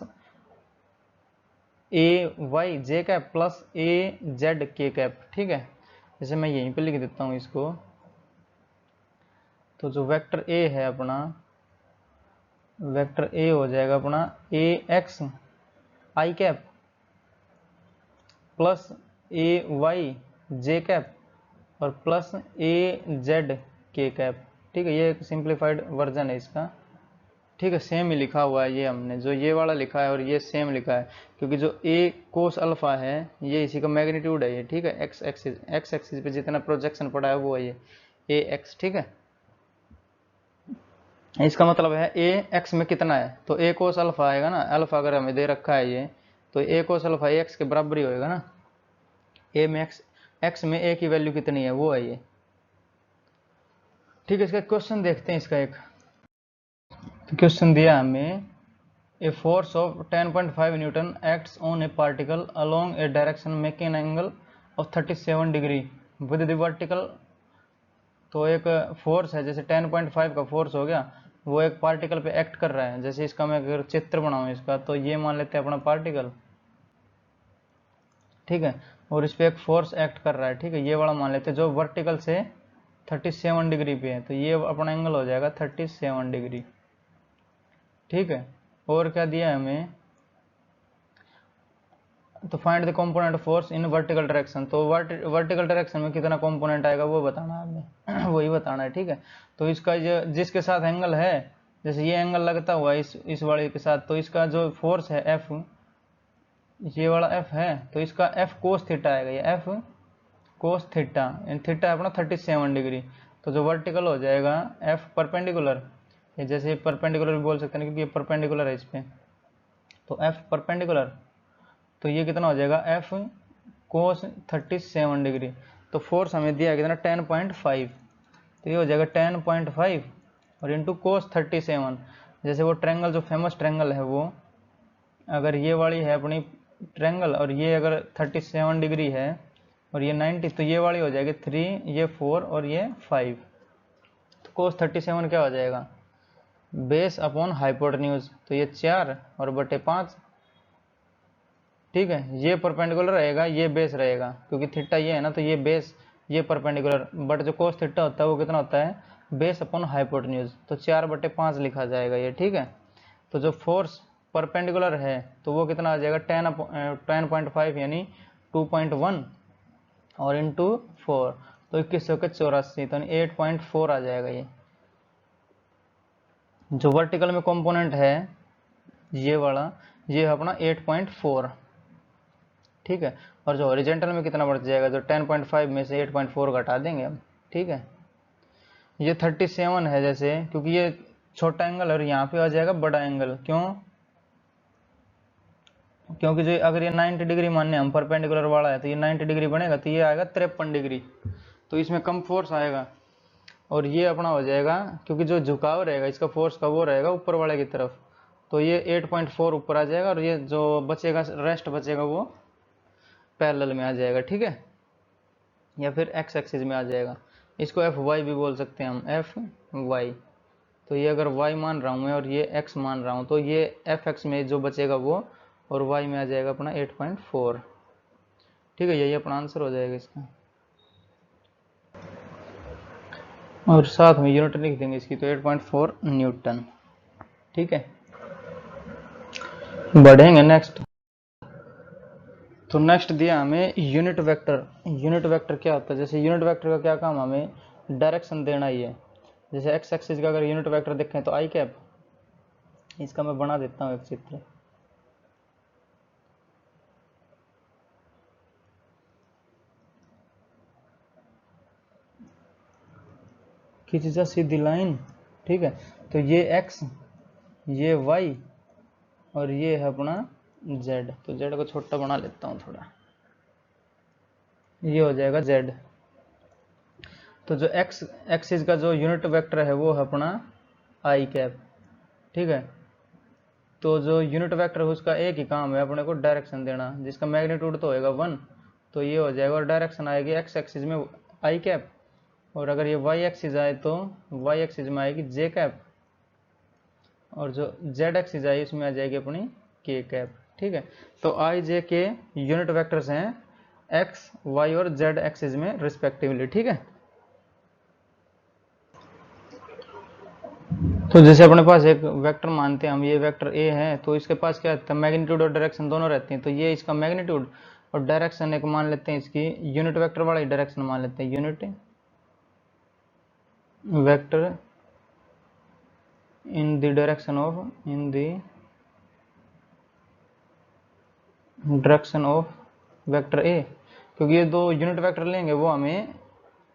A Y J cap plus A Z के कैप, ठीक है। जैसे मैं यहीं पे लिख देता हूँ इसको, तो जो वेक्टर ए है अपना, वेक्टर ए हो जाएगा अपना A x I cap plus A Y J cap और प्लस ए जेड के कैप, ठीक है। ये एक सिंप्लीफाइड वर्जन है इसका, ठीक है। सेम ही लिखा हुआ है ये हमने, जो ये वाला लिखा है और ये सेम लिखा है, क्योंकि जो ए कोस अल्फा है ये इसी का मैग्नीट्यूड है ये, ठीक है। एक्स एक्सिस पे जितना प्रोजेक्शन पड़ा है वो है ये ए एक्स, ठीक है। इसका मतलब है ए एक्स में कितना है, तो ए कोस अल्फा आएगा ना, अल्फा अगर हमें दे रखा है ये, तो ए कोस अल्फा ए एक्स के बराबर ही होएगा ना। ए में एक्स में ए की वैल्यू कितनी है वो है ये, ठीक है। इसका क्वेश्चन देखते हैं इसका एक, तो क्वेश्चन दिया हमें a force of 10.5 Newton acts on A particle along A direction making an angle of 37 degree with the vertical. तो एक फोर्स है, जैसे 10.5 का फोर्स हो गया, वो एक पार्टिकल पे एक्ट कर रहा है। जैसे इसका मैं अगर चित्र बनाऊं इसका, तो ये मान लेते हैं अपना पार्टिकल, ठीक है, और इस पे एक फोर्स एक्ट कर रहा है, ठीक है। ये वाला मान लेते हैं जो वर्टिकल से 37 डिग्री पे है, तो ये अपना एंगल हो जाएगा 37 डिग्री। ठीक है, और क्या दिया है हमें, तो find the component force in vertical direction. तो वर्टिकल डायरेक्शन में कितना कंपोनेंट आएगा वो बताना है हमें वही बताना है। ठीक है, तो इसका जो जिसके साथ एंगल है, जैसे ये एंगल लगता हुआ इस वाले के साथ, तो इसका जो फोर्स है एफ, ये वाला एफ है, तो इसका एफ कोस थीटा आएगा, ये एफ कोस थीटा, थीटा है अपना 37 डिग्री। तो जो वर्टिकल हो जाएगा एफ परपेंडिकुलर, ये जैसे परपेंडिकुलर भी बोल सकते हैं क्योंकि ये परपेंडिकुलर है इस पे, तो एफ परपेंडिकुलर, तो ये कितना हो जाएगा एफ कोस 37 डिग्री। तो फोर्स हमें दिया है कितना 10.5, तो ये हो जाएगा 10.5 और इंटू कोस 37। जैसे वो ट्रैंगल जो फेमस ट्रैंगल है वो, अगर ये वाली है अपनी ट्रैंगल और ये अगर 37 डिग्री है और ये 90, तो ये वाली हो जाएगी 3, ये 4 और ये 5। तो कोस 37 क्या हो जाएगा, बेस अपॉन हाइपोटेन्यूज, तो ये 4 और बटे 5। ठीक है, ये परपेंडिकुलर रहेगा, ये बेस रहेगा, क्योंकि थीटा ये है ना, तो ये बेस, ये परपेंडिकुलर, बट जो कोस थीटा होता है वो कितना होता है, बेस अपॉन हाइपोटेन्यूज, तो 4/5 लिखा जाएगा ये। ठीक है, तो जो फोर्स परपेंडिकुलर है तो वो कितना आ जाएगा 10.5 यानी 2.1 और इंटू 4, तो 2184, तो 8.4 आ जाएगा ये। जो वर्टिकल में कंपोनेंट है ये वाला, ये है अपना 8.4। ठीक है, और जो हॉरिजॉन्टल में कितना बढ़ जाएगा, जो 10.5 में से 8.4 घटा देंगे हम। ठीक है, ये 37 है जैसे, क्योंकि ये छोटा एंगल और यहाँ पे आ जाएगा बड़ा एंगल, क्यों, क्योंकि जो अगर ये 90 डिग्री मानने हम परपेंडिकुलर वाला है, तो ये 90 डिग्री बनेगा, तो ये आएगा 53 डिग्री, तो इसमें कम फोर्स आएगा। और ये अपना हो जाएगा, क्योंकि जो झुकाव रहेगा इसका फोर्स का वो रहेगा ऊपर वाले की तरफ, तो ये 8.4 ऊपर आ जाएगा, और ये जो बचेगा रेस्ट बचेगा वो पैरेलल में आ जाएगा। ठीक है, या फिर एक्स एक्सिस में आ जाएगा, इसको एफ वाई भी बोल सकते हैं हम, एफ वाई। तो ये अगर y मान रहा हूँ मैं और ये x मान रहा हूँ, तो ये एफ एक्स में जो बचेगा वो, और y में आ जाएगा अपना 8.4। ठीक है, यही अपना आंसर हो जाएगा इसका, और साथ में यूनिट लिख देंगे इसकी, तो 8.4 न्यूटन। ठीक है, बढ़ेंगे नेक्स्ट। तो नेक्स्ट दिया हमें यूनिट वेक्टर। यूनिट वेक्टर क्या होता है, जैसे यूनिट वेक्टर का क्या काम, हमें डायरेक्शन देना ही है। जैसे एक्स एक्सिस का अगर यूनिट वेक्टर देखें तो आई कैप, इसका मैं बना देता हूँ एक चित्र। खींची जा सीधी लाइन। ठीक है, तो ये x, ये y और ये है अपना z। तो z को छोटा बना लेता हूँ थोड़ा, ये हो जाएगा z। तो जो x एक्सिस का जो यूनिट वेक्टर है वो है अपना आई कैप। ठीक है, तो जो यूनिट वेक्टर है उसका एक ही काम है अपने को डायरेक्शन देना, जिसका मैग्नीट्यूड तो होएगा 1, तो ये हो जाएगा, और डायरेक्शन आएगी x एक्सिस में आई कैप, और अगर ये y एक्सिस आए तो y एक्सिस में आएगी j कैप, और जो z एक्सिस आई इसमें आ जाएगी अपनी k कैप। ठीक है, तो आई जे के यूनिट वेक्टर्स हैं x, y और z एक्सिस में रिस्पेक्टिवली। ठीक है, तो जैसे अपने पास एक वेक्टर मानते हैं हम, ये वेक्टर a है, तो इसके पास क्या रहता है, मैग्नीट्यूड और डायरेक्शन दोनों रहते हैं, तो ये इसका मैग्नीट्यूड और डायरेक्शन एक मान लेते हैं, इसकी यूनिट वेक्टर वाला ही डायरेक्शन मान लेते हैं, unit vector in the direction of vector a, क्योंकि ये दो यूनिट वेक्टर लेंगे वो हमें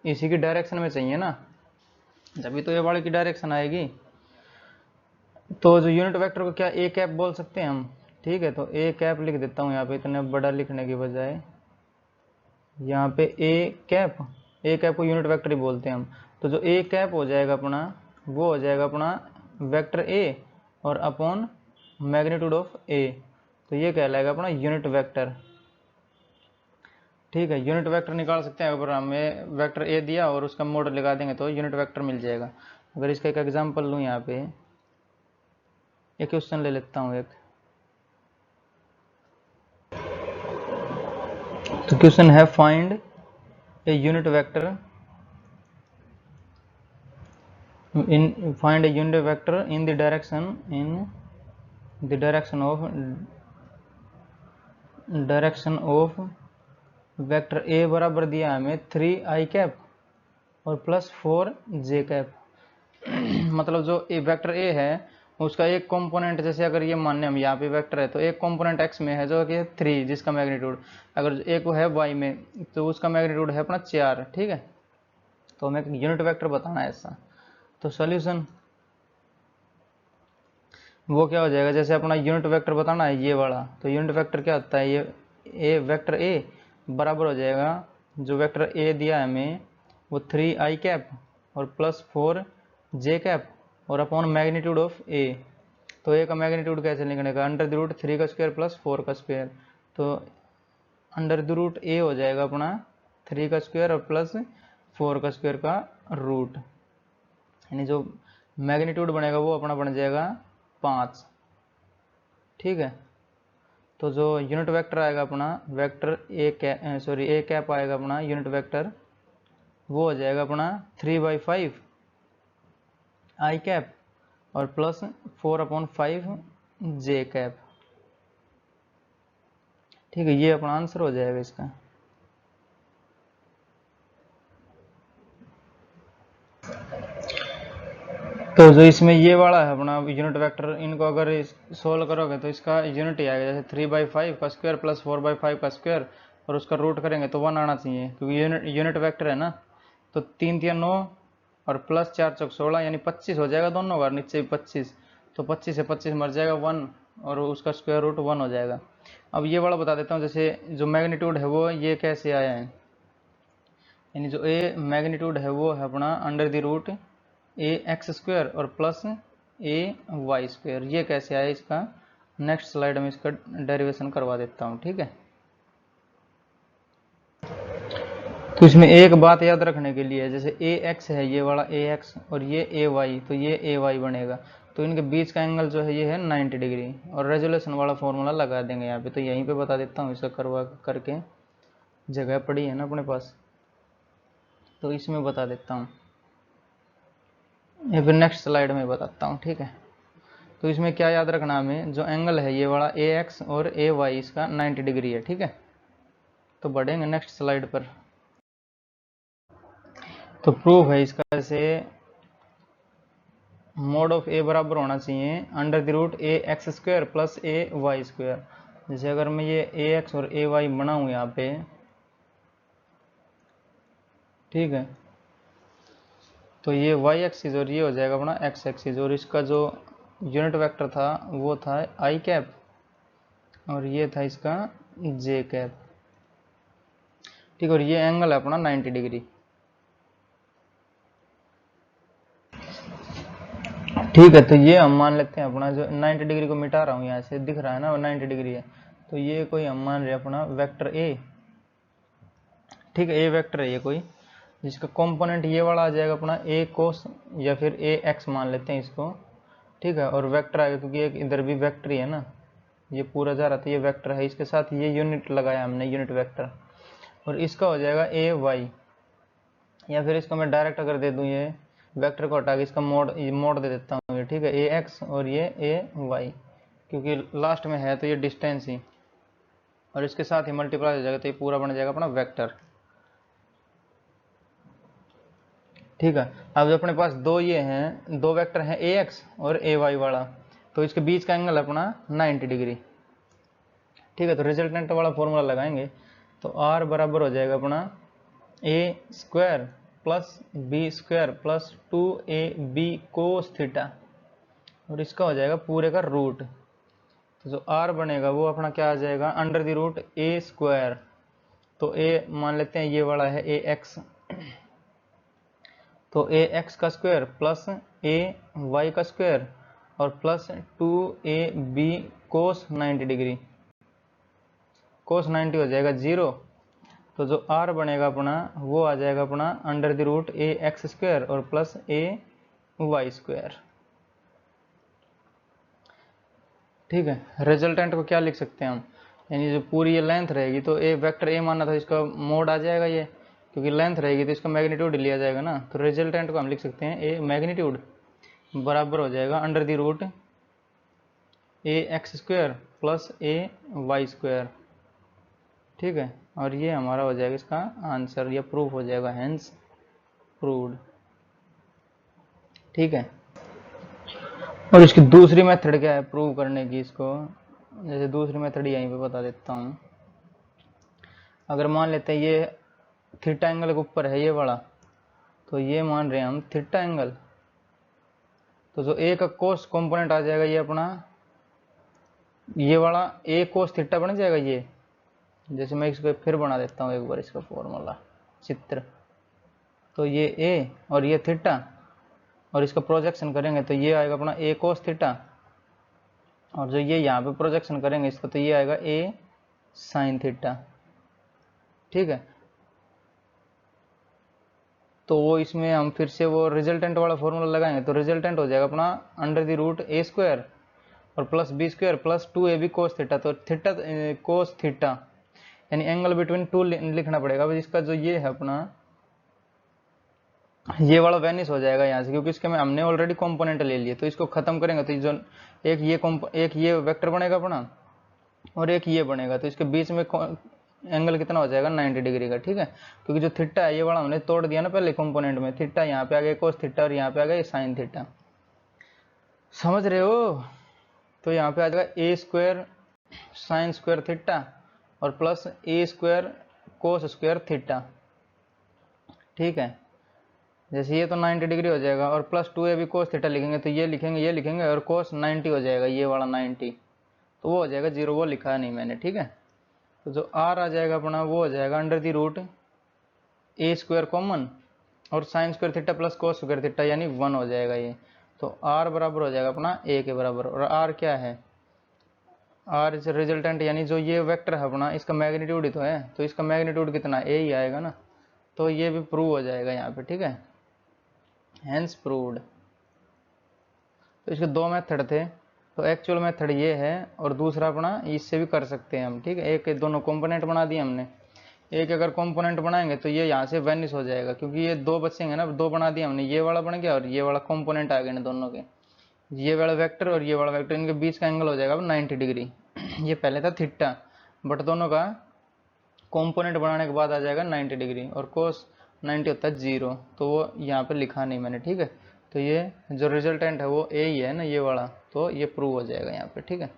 इसी की डायरेक्शन में चाहिए ना, जब तो ये वाले की डायरेक्शन आएगी। तो जो यूनिट वेक्टर को क्या ए कैप बोल सकते हैं हम। ठीक है, तो ए कैप लिख देता हूँ यहाँ पे, इतने बड़ा लिखने की बजाय यहाँ पे ए कैप को यूनिट वेक्टर ही बोलते हैं हम। तो जो ए कैप हो जाएगा अपना, वो हो जाएगा अपना वेक्टर ए और अपॉन मैग्नीट्यूड ऑफ ए, तो ये कहलाएगा अपना यूनिट वेक्टर। ठीक है, यूनिट वेक्टर निकाल सकते हैं, अगर हमें वेक्टर ए दिया और उसका मॉडल लगा देंगे तो यूनिट वेक्टर मिल जाएगा। अगर इसका एक एग्जांपल लूँ, यहाँ पे एक क्वेश्चन ले लेता हूँ एक, तो क्वेश्चन है find A unit vector in find a unit vector in the direction of vector A बराबर दिया हमें 3i कैप और प्लस 4j कैप। मतलब जो ए वेक्टर ए है उसका एक कंपोनेंट, जैसे अगर ये मानने हम यहाँ पे वेक्टर है तो एक कंपोनेंट एक्स में है जो कि 3 जिसका मैग्नीट्यूड, अगर एक है वाई में तो उसका मैग्नीट्यूड है अपना 4। ठीक है, तो हमें यूनिट वेक्टर बताना है ऐसा। तो सॉल्यूशन वो क्या हो जाएगा, जैसे अपना यूनिट वेक्टर बताना है ये वाला, तो यूनिट वेक्टर क्या होता है, ये ए वेक्टर ए बराबर हो जाएगा, जो वेक्टर ए दिया है हमें वो 3i कैप और प्लस 4j कैप और अपॉन मैग्नीट्यूड ऑफ ए। तो ए का मैग्नीट्यूड कैसे निकलेगा, अंडर द रूट 3 का स्क्वायर प्लस 4 का स्क्वायर। तो अंडर द रूट ए हो जाएगा अपना 3 का स्क्वायर और प्लस 4 का स्क्वायर का रूट, यानी जो मैग्नीट्यूड बनेगा वो अपना बन जाएगा 5। ठीक है, तो जो यूनिट वेक्टर आएगा अपना वेक्टर ए कैप आएगा अपना यूनिट वेक्टर, वो हो जाएगा अपना 3/5 आई कैप और प्लस 4/5 जे कैप। ठीक है, ये अपना आंसर हो जाएगा इसका। तो जो इसमें ये वाला है अपना यूनिट वेक्टर, इनको अगर सोल्व करोगे तो इसका यूनिट ही आएगा, जैसे 3/5 का स्क्वायर प्लस 4/5 का स्क्वायर और उसका रूट करेंगे तो 1 आना चाहिए, क्योंकि यूनिट वेक्टर है ना। तो 3 3 9 और प्लस 4 चौक 16 यानी 25 हो जाएगा दोनों बार, नीचे 25, तो 25 से 25 मर जाएगा 1 और उसका स्क्वायर रूट 1 हो जाएगा। अब ये वाला बता देता हूँ, जैसे जो मैग्नीट्यूड है वो ये कैसे आया है, यानी जो ए मैग्नीट्यूड है वो है अपना under the root A X square और प्लस ए वाई स्क्वायर। ये कैसे आया, इसका नेक्स्ट स्लाइड में इसका डेरिवेशन करवा देता हूँ। ठीक है, तो इसमें एक बात याद रखने के लिए, जैसे ए एक्स है ये वाला ए एक्स और ये ए वाई, तो ये ए वाई बनेगा, तो इनके बीच का एंगल जो है ये है 90 डिग्री, और रेजोल्यूशन वाला फॉर्मूला लगा देंगे यहाँ पे। तो यहीं पे बता देता हूँ, इसका करवा करके जगह पड़ी है ना अपने पास, तो इसमें बता देता हूँ या फिर नेक्स्ट स्लाइड में बताता हूँ। ठीक है, तो इसमें क्या याद रखना हमें, जो एंगल है ये वाला ए एक्स और ए वाई इसका 90 डिग्री है। ठीक है, तो बढ़ेंगे नेक्स्ट स्लाइड पर। तो प्रूफ है इसका, जैसे मोड ऑफ ए बराबर होना चाहिए under the root A X square plus A Y square. जैसे अगर मैं ये ए एक्स और ए वाई बनाऊँ यहाँ पे, ठीक है, तो ये वाई एक्सिस और ये हो जाएगा अपना एक्स एक्सिस, और इसका जो यूनिट वेक्टर था वो था आई कैप और ये था इसका जे कैप। ठीक, और ये एंगल है अपना 90 डिग्री। ठीक है, तो ये हम मान लेते हैं अपना जो 90 डिग्री को मिटा रहा हूँ यहाँ से, दिख रहा है ना 90 डिग्री है, तो ये कोई हम मान रहे अपना वेक्टर ए। ठीक है, ए वेक्टर है ये कोई, जिसका कंपोनेंट ये वाला आ जाएगा अपना ए कोस या फिर ए एक्स मान लेते हैं इसको। ठीक है, और वेक्टर आएगा क्योंकि एक इधर भी वेक्टर ही है ना, ये पूरा जा रहा था, ये वेक्टर है, इसके साथ ये यूनिट लगाया हमने यूनिट वेक्टर, और इसका हो जाएगा ए वाई, या फिर इसको मैं डायरेक्ट अगर दे दूँ ये वेक्टर को हटा के इसका मोड दे देता हूँ ये। ठीक है, ए एक्स और ये ए वाई, क्योंकि लास्ट में है तो ये डिस्टेंस ही, और इसके साथ ही मल्टीप्लाई हो जाएगा तो ये पूरा बन जाएगा अपना वेक्टर। ठीक है, अब जो अपने पास दो ये हैं, दो वेक्टर हैं ए एक्स और ए वाई वाला, तो इसके बीच का एंगल अपना 90 डिग्री। ठीक है, तो रिजल्टेंट वाला फॉर्मूला लगाएंगे, तो आर बराबर हो जाएगा अपना A square plus B square plus 2ab cos theta, और इसका हो जाएगा पूरे का रूट। तो जो आर बनेगा वो अपना क्या आ जाएगा, under the root A square, तो ए मान लेते हैं ये वाला है ए एक्स, तो ए एक्स का स्क्वायर प्लस ए वाई का स्क्वायर और प्लस 2ab कोस 90 डिग्री, कोस 90 हो जाएगा 0। तो जो आर बनेगा अपना वो आ जाएगा अपना under the root A X square और प्लस ए वाई स्क्वायर। ठीक है, रिजल्टेंट को क्या लिख सकते हैं हम, यानी जो पूरी ये लेंथ रहेगी, तो ए वेक्टर ए माना था, इसका मोड आ जाएगा ये क्योंकि लेंथ रहेगी तो इसका मैग्नीट्यूड लिया जाएगा ना। तो रिजल्टेंट को हम लिख सकते हैं ए मैग्नीट्यूड बराबर हो जाएगा under the root A X square plus A Y square. ठीक है, और ये हमारा हो जाएगा इसका आंसर या प्रूफ हो जाएगा, हेंस प्रूव्ड। ठीक है, और इसकी दूसरी मेथड क्या है प्रूव करने की इसको, जैसे दूसरी मेथड यहीं पे बता देता हूँ। अगर मान लेते हैं ये थीटा एंगल के ऊपर है ये वाला, तो ये मान रहे हैं हम थीटा एंगल, तो जो ए का कोस कंपोनेंट आ जाएगा ये अपना ये वाला ए कोस थीटा बन जाएगा ये। जैसे मैं इसको फिर बना देता हूँ एक बार इसका फॉर्मूला चित्र, तो ये ए और ये थीटा, और इसका प्रोजेक्शन करेंगे तो ये आएगा अपना ए कोस थीटा, और जो ये यहाँ पे प्रोजेक्शन करेंगे इसका तो ये आएगा ए साइन थीटा। ठीक है, तो वो इसमें हम फिर से वो रिजल्टेंट वाला फॉर्मूला लगाएंगे, तो रिजल्टेंट हो जाएगा अपना under the root A square और plus B square plus 2ab cos theta. तो थीटा कोस थीटा यानी एंगल बिटवीन टू लिखना पड़ेगा। अब इसका जो ये है अपना ये वाला वैनिश हो जाएगा यहाँ से, क्योंकि इसके में हमने ऑलरेडी कंपोनेंट ले लिए। तो इसको खत्म करेंगे तो जो एक ये वेक्टर बनेगा अपना और एक ये बनेगा, तो इसके बीच में एंगल कितना हो जाएगा 90 डिग्री का। ठीक है, क्योंकि जो थीटा है ये वाला हमने तोड़ दिया ना पहले कंपोनेंट में, थीटा यहाँ पे आ गया कोस थीटा और यहाँ पे आ गया साइन थीटा, समझ रहे हो। तो यहाँ पे आ जाएगा A square sine square theta और प्लस ए स्क्वायर कोस स्क्वायर थीटा। ठीक है, जैसे ये तो 90 डिग्री हो जाएगा और प्लस 2ab कोस थीटा लिखेंगे तो ये लिखेंगे और कोस 90 हो जाएगा, ये वाला 90, तो वो हो जाएगा 0, वो लिखा नहीं मैंने। ठीक है, तो जो r आ जाएगा अपना वो हो जाएगा under the root A square common और sine square theta plus cos square theta यानी 1 हो जाएगा ये। तो r बराबर हो जाएगा अपना a के बराबर, और r क्या है, r इज रिजल्टेंट यानी जो ये वेक्टर है अपना इसका मैग्नीट्यूड ही तो है, तो इसका मैग्नीट्यूड कितना a ही आएगा ना, तो ये भी प्रूव हो जाएगा यहाँ पे। ठीक है, हेंस प्रूव्ड। तो इसके दो मेथड थे, तो एक्चुअल मेथड ये है और दूसरा अपना इससे भी कर सकते हैं हम। ठीक है, एक दोनों कंपोनेंट बना दिए हमने, एक अगर कंपोनेंट बनाएंगे तो ये यहाँ से वैनिश हो जाएगा, क्योंकि ये दो बचेंगे ना, दो बना दिए हमने, ये वाला बन गया और ये वाला कंपोनेंट आ गए ना दोनों के, ये वाला वेक्टर और ये वाला वेक्टर, इनके बीच का एंगल हो जाएगा अब 90 डिग्री। ये पहले था थीटा, बट दोनों का कंपोनेंट बनाने के बाद आ जाएगा 90 डिग्री, और कोस 90 होता है 0, तो वो यहाँ पे लिखा नहीं मैंने। ठीक है, तो ये जो रिजल्टेंट है वो ए ही है ना ये वाला, तो ये प्रूव हो जाएगा यहाँ पे। ठीक है,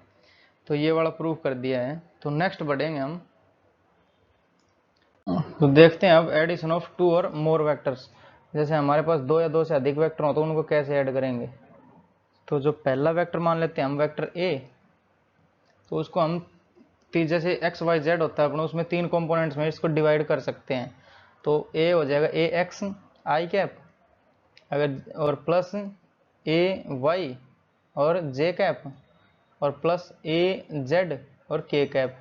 तो ये वाला प्रूव कर दिया है। तो नेक्स्ट बढ़ेंगे हम, तो देखते हैं अब एडिशन ऑफ 2 और मोर वेक्टर्स। जैसे हमारे पास 2 या 2 से अधिक वेक्टर हो तो उनको कैसे ऐड करेंगे। तो जो पहला वेक्टर मान लेते हैं हम वेक्टर ए, तो उसको हम जैसे एक्स वाई जेड होता है अपना, उसमें 3 कंपोनेंट्स में इसको डिवाइड कर सकते हैं। तो ए हो जाएगा ए एक्स आई कैप अगर, और प्लस ए वाई और जे कैप और प्लस ए जेड और के कैप।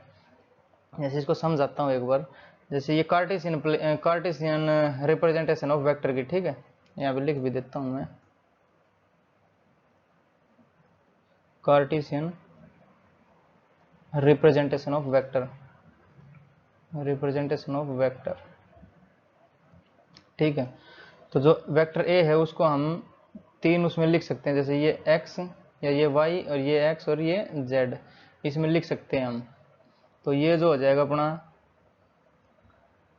जैसे इसको समझाता हूँ एक बार, जैसे ये कार्टेशियन रिप्रेजेंटेशन ऑफ वेक्टर की। ठीक है, यहाँ पे लिख भी देता हूँ मैं, कार्टेशियन रिप्रेजेंटेशन ऑफ वेक्टर, ठीक है, तो जो वेक्टर ए है उसको हम 3 उसमें लिख सकते हैं, जैसे ये x या ये y और ये x और ये z, इसमें लिख सकते हैं हम। तो ये जो हो जाएगा अपना,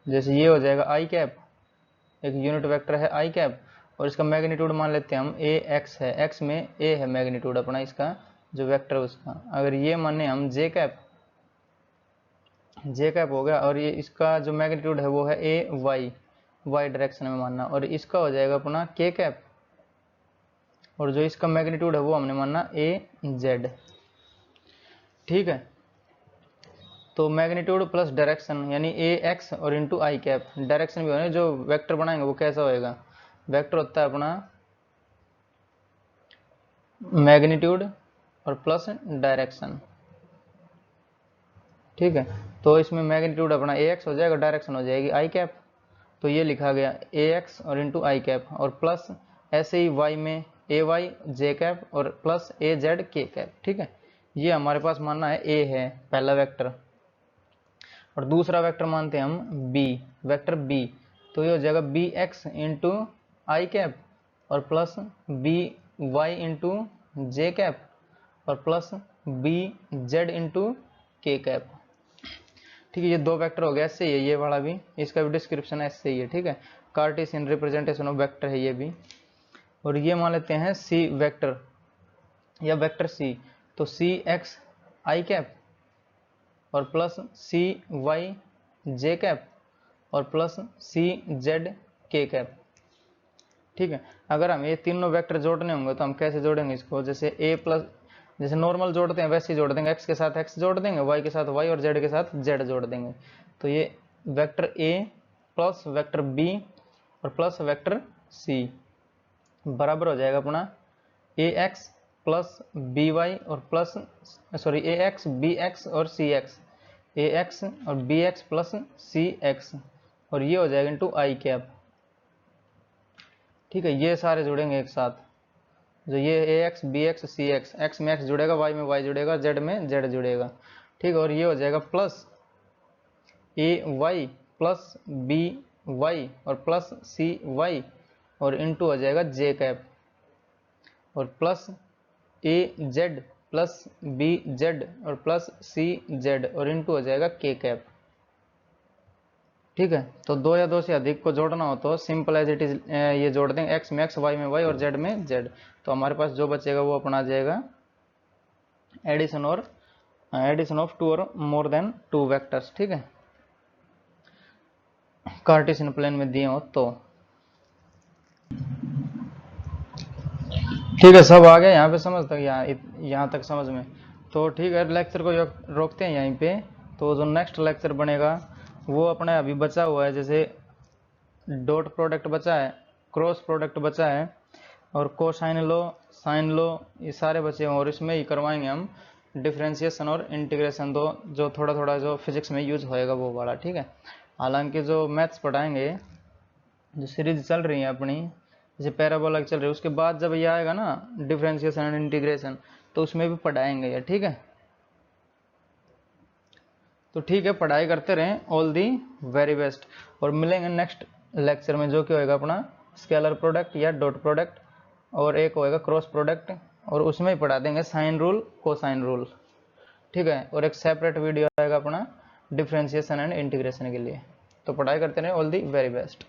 जैसे ये हो जाएगा आई कैप, एक यूनिट वेक्टर है आई कैप, और इसका मैग्नीट्यूड मान लेते हैं हम ए एक्स है, एक्स में ए है मैग्नीट्यूड अपना इसका जो वेक्टर है उसका। अगर ये माने हम जे कैप हो गया, और ये इसका जो मैग्नीट्यूड है वो है ए वाई डायरेक्शन में मानना, और इसका हो जाएगा अपना के कैप, और जो इसका मैग्नीट्यूड है वो हमने मानना ए जेड। ठीक है, तो मैग्नीट्यूड प्लस डायरेक्शन यानी ए एक्स और इंटू आई कैप, डायरेक्शन भी होने, जो वेक्टर बनाएंगे वो कैसा होएगा, वेक्टर होता है अपना मैग्नीट्यूड और प्लस डायरेक्शन। ठीक है, तो इसमें मैग्नीट्यूड अपना ए एक्स हो जाएगा, डायरेक्शन हो जाएगी आई कैप, तो ये लिखा गया ए एक्स और इंटू आई कैप, और प्लस ऐसे ही वाई में ए वाई जे कैप और प्लस ए जेड के कैप। ठीक है, ये हमारे पास मानना है ए है पहला वेक्टर, और दूसरा वेक्टर मानते हैं हम बी, वेक्टर बी। तो ये हो जाएगा बी एक्स इंटू आई कैप और प्लस बी वाई इंटू जे कैप और प्लस बी जेड इंटू के कैप। ठीक है, ये दो वेक्टर हो गया, ऐसे ही है ये वाला भी, इसका भी डिस्क्रिप्शन ऐसे ही है। ठीक है, कार्टेशियन रिप्रेजेंटेशन ऑफ वेक्टर है ये भी। और ये मान लेते हैं सी वेक्टर या वेक्टर सी, तो सी एक्स आई कैप और प्लस सी वाई जे कैप और प्लस सी जेड के कैप। ठीक है, अगर हम ये तीनों वेक्टर जोड़ने होंगे तो हम कैसे जोड़ेंगे इसको, जैसे ए प्लस, जैसे नॉर्मल जोड़ते हैं वैसे ही जोड़ देंगे, एक्स के साथ एक्स जोड़ देंगे, वाई के साथ वाई और जेड के साथ जेड जोड़ देंगे। तो ये vector A plus vector B और प्लस वेक्टर सी बराबर हो जाएगा अपना A X plus B Y और plus sorry A X B X और सी एक्स, ए एक्स और B X plus C X, और ये हो जाएगा इंटू आई कैप। ठीक है, ये सारे जुड़ेंगे एक साथ, जो ये ए एक्स बी एक्स सी एक्स, एक्स में एक्स जुड़ेगा, वाई में वाई जुड़ेगा, जेड में जेड जुड़ेगा। ठीक है, और ये हो जाएगा plus A Y plus B Y और प्लस सी वाई और इंटू हो जाएगा जे कैप और प्लस ए जेड प्लस बी जेड और प्लस सी जेड और इंटू हो जाएगा के कैप। ठीक है, तो दो या दो से अधिक को जोड़ना हो तो सिंपल एज इट इज ये जोड़ देंगे, एक्स में एक्स वाई में वाई और जेड में जेड। तो हमारे पास जो बचेगा वो अपना आ जाएगा एडिशन ऑफ टू और मोर देन टू वेक्टर्स। ठीक है, कार्टेशियन प्लेन में दिए हो तो। ठीक है, सब आ गया यहाँ पे समझ तक, यहाँ तक समझ में। तो ठीक है, लेक्चर को रोकते हैं यहीं पे। तो जो नेक्स्ट लेक्चर बनेगा वो अपने अभी बचा हुआ है, जैसे डॉट प्रोडक्ट बचा है, क्रॉस प्रोडक्ट बचा है और कोसाइन लो, साइन लो, ये सारे बचे हैं। और इसमें ही करवाएंगे हम डिफरेंशिएशन और इंटीग्रेशन, दो जो थोड़ा थोड़ा जो फिजिक्स में यूज होएगा वो वाला। ठीक है, हालांकि जो मैथ्स पढ़ाएंगे, जो सीरीज चल रही है अपनी, जैसे पैराबोला चल रही है, उसके बाद जब ये आएगा ना डिफरेंशिएशन एंड इंटीग्रेशन, तो उसमें भी पढ़ाएंगे ये। ठीक है, तो ठीक है, पढ़ाई करते रहें। ऑल दी वेरी बेस्ट, और मिलेंगे नेक्स्ट लेक्चर में, जो कि होएगा अपना स्केलर प्रोडक्ट या डॉट प्रोडक्ट, और एक होएगा क्रॉस प्रोडक्ट, और उसमें ही पढ़ा देंगे साइन रूल कोसाइन रूल। ठीक है, और एक सेपरेट वीडियो आएगा अपना डिफरेंशिएशन एंड इंटीग्रेशन के लिए। तो पढ़ाई करते रहें। All the very best.